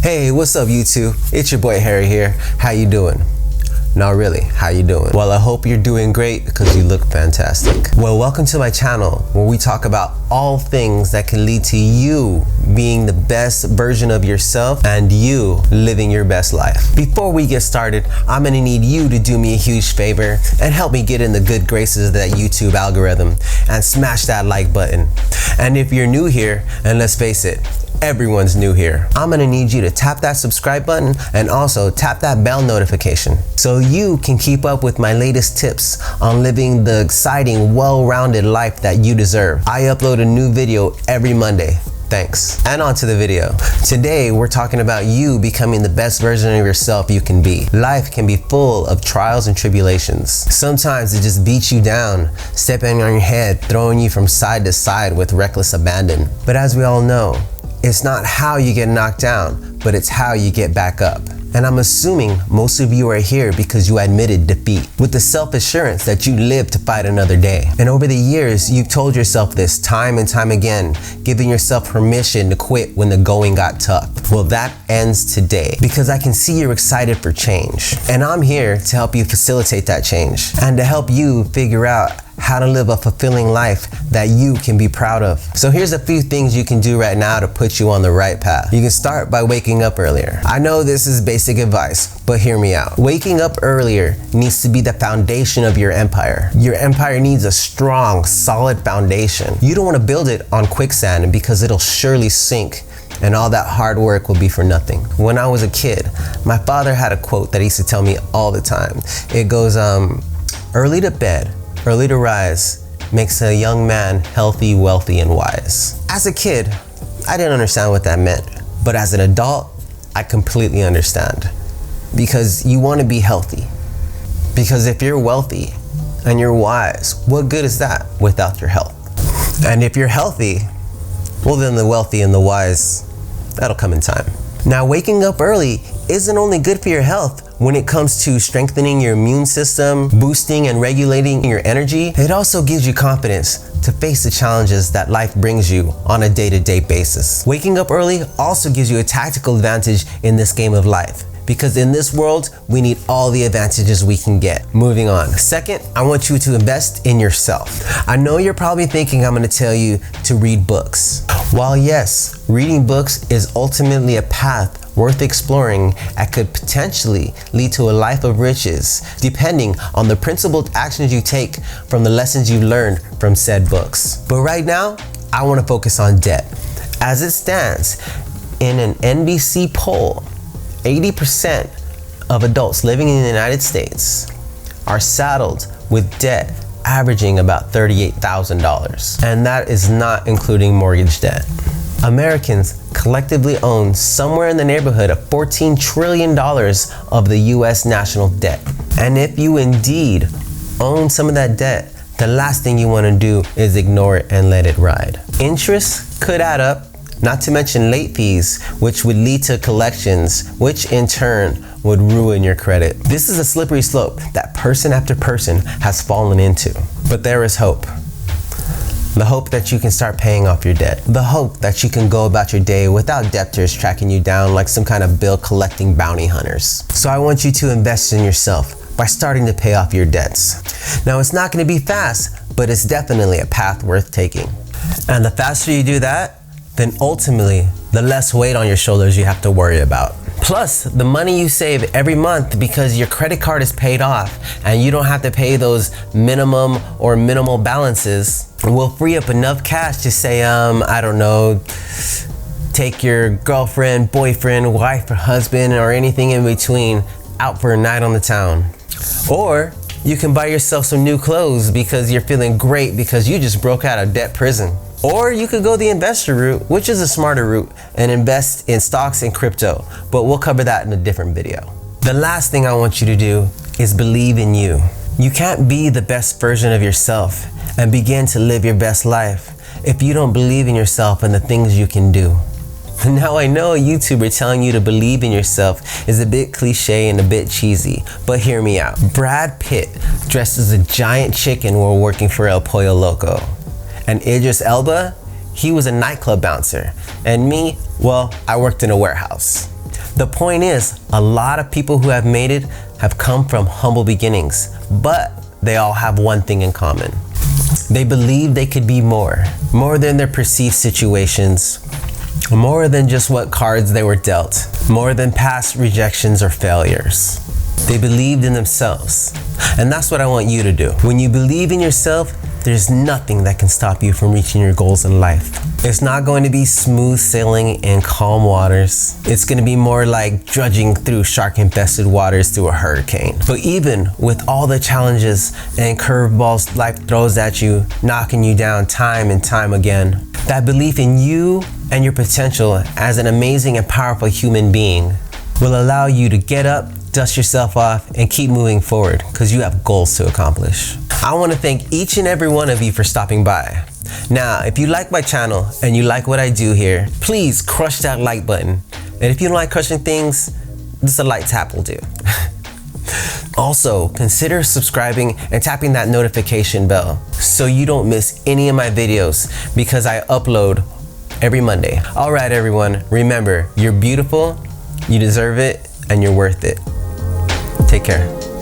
Hey, what's up YouTube? It's your boy Harry here. How you doing? Not really, how you doing? Well, I hope you're doing great because you look fantastic. Well, welcome to my channel where we talk about all things that can lead to you being the best version of yourself and you living your best life. Before we get started, I'm gonna need you to do me a huge favor and help me get in the good graces of that YouTube algorithm and smash that like button. And if you're new here, and let's face it, everyone's new here, I'm gonna need you to tap that subscribe button and also tap that bell notification so you can keep up with my latest tips on living the exciting, well-rounded life that you deserve. I upload a new video every Monday. Thanks. And on to the video. Today, we're talking about you becoming the best version of yourself you can be. Life can be full of trials and tribulations. Sometimes it just beats you down, stepping on your head, throwing you from side to side with reckless abandon. But as we all know, it's not how you get knocked down, but it's how you get back up. And I'm assuming most of you are here because you admitted defeat, with the self-assurance that you live to fight another day. And over the years, you've told yourself this time and time again, giving yourself permission to quit when the going got tough. Well, that ends today because I can see you're excited for change. And I'm here to help you facilitate that change and to help you figure out how to live a fulfilling life that you can be proud of. So here's a few things you can do right now to put you on the right path. You can start by waking up earlier. I know this is basic advice, but hear me out. Waking up earlier needs to be the foundation of your empire. Your empire needs a strong, solid foundation. You don't want to build it on quicksand because it'll surely sink and all that hard work will be for nothing. When I was a kid, my father had a quote that he used to tell me all the time. It goes, early to bed, early to rise makes a young man healthy, wealthy, and wise. As a kid, I didn't understand what that meant. But as an adult, I completely understand. Because you want to be healthy. Because if you're wealthy and you're wise, what good is that without your health? And if you're healthy, well then the wealthy and the wise, that'll come in time. Now, waking up early isn't only good for your health when it comes to strengthening your immune system, boosting and regulating your energy. It also gives you confidence to face the challenges that life brings you on a day-to-day basis. Waking up early also gives you a tactical advantage in this game of life, because in this world, we need all the advantages we can get. Moving on. Second, I want you to invest in yourself. I know you're probably thinking I'm gonna tell you to read books. While yes, reading books is ultimately a path worth exploring and could potentially lead to a life of riches, depending on the principled actions you take from the lessons you learned from said books. But right now, I want to focus on debt. As it stands, in an NBC poll, 80% of adults living in the United States are saddled with debt averaging about $38,000. And that is not including mortgage debt. Americans collectively own somewhere in the neighborhood of $14 trillion of the US national debt. And if you indeed own some of that debt, the last thing you want to do is ignore it and let it ride. Interest could add up, not to mention late fees, which would lead to collections, which in turn would ruin your credit. This is a slippery slope that person after person has fallen into. But there is hope. The hope that you can start paying off your debt. The hope that you can go about your day without debtors tracking you down like some kind of bill collecting bounty hunters. So I want you to invest in yourself by starting to pay off your debts. Now, it's not going to be fast, but it's definitely a path worth taking. And the faster you do that, then ultimately, the less weight on your shoulders you have to worry about. Plus, the money you save every month because your credit card is paid off and you don't have to pay those minimum or minimal balances will free up enough cash to say, I don't know, take your girlfriend, boyfriend, wife, or husband, or anything in between out for a night on the town. Or you can buy yourself some new clothes because you're feeling great because you just broke out of debt prison. Or you could go the investor route, which is a smarter route, and invest in stocks and crypto, but we'll cover that in a different video. The last thing I want you to do is believe in you. You can't be the best version of yourself and begin to live your best life if you don't believe in yourself and the things you can do. Now, I know a YouTuber telling you to believe in yourself is a bit cliche and a bit cheesy, but hear me out. Brad Pitt dressed as a giant chicken while working for El Pollo Loco. And Idris Elba, he was a nightclub bouncer. And me, well, I worked in a warehouse. The point is, a lot of people who have made it have come from humble beginnings, but they all have one thing in common. They believe they could be more than their perceived situations, more than just what cards they were dealt, more than past rejections or failures. They believed in themselves. And that's what I want you to do. When you believe in yourself, there's nothing that can stop you from reaching your goals in life. It's not going to be smooth sailing in calm waters. It's going to be more like drudging through shark-infested waters through a hurricane. But even with all the challenges and curveballs life throws at you, knocking you down time and time again, that belief in you and your potential as an amazing and powerful human being will allow you to get up, dust yourself off, and keep moving forward because you have goals to accomplish. I want to thank each and every one of you for stopping by. Now, if you like my channel and you like what I do here, please crush that like button. And if you don't like crushing things, just a light tap will do. Also, consider subscribing and tapping that notification bell so you don't miss any of my videos because I upload every Monday. All right, everyone, remember, you're beautiful, you deserve it, and you're worth it. Take care.